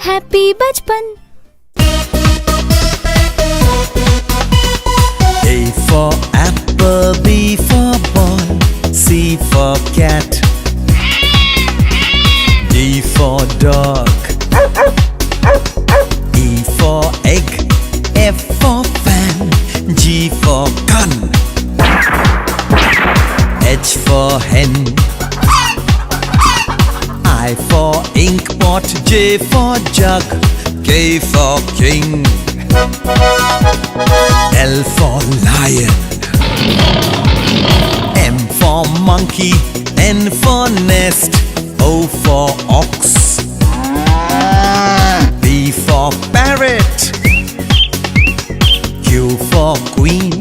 Happy बचपन। A for apple, B for ball, C for cat, D for dog, E for egg, F for fan, G for gun, H for hen, I for ink pot, J for jug, K for king, L for lion, M for monkey, N for nest, O for ox, P for parrot, Q for queen,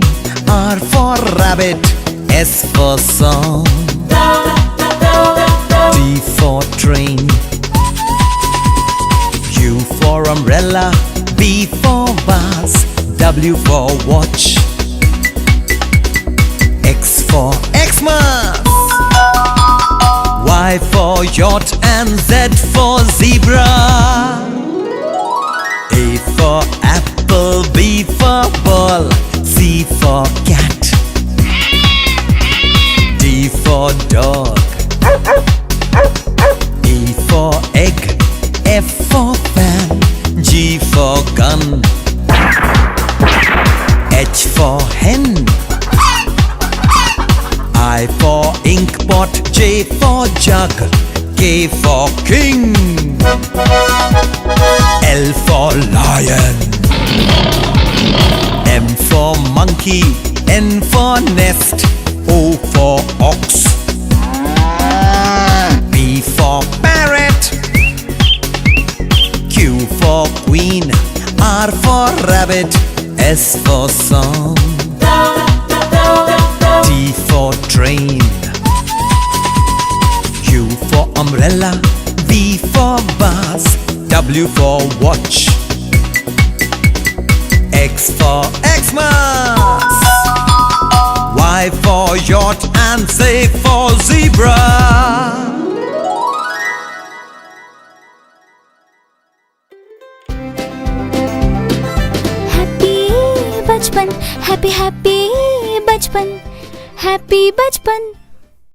R for rabbit, S for song, T for train, U for umbrella, B for vase, W for watch, X for Xmas, Y for yacht and Z for zebra, A for apple, B for ball, C for cat, D for dog, E for egg, F for fan, G for gun, H for hen, I for ink pot, J for jug, K for king, L for lion, M for monkey, N for nest, O for ox, P for parrot, Q for queen, R for rabbit, S for song, T for train, U for umbrella, V for vase, W for watch, X for Xmas, Y for yacht and Z for zebra. बचपन, happy happy बचपन, happy बचपन।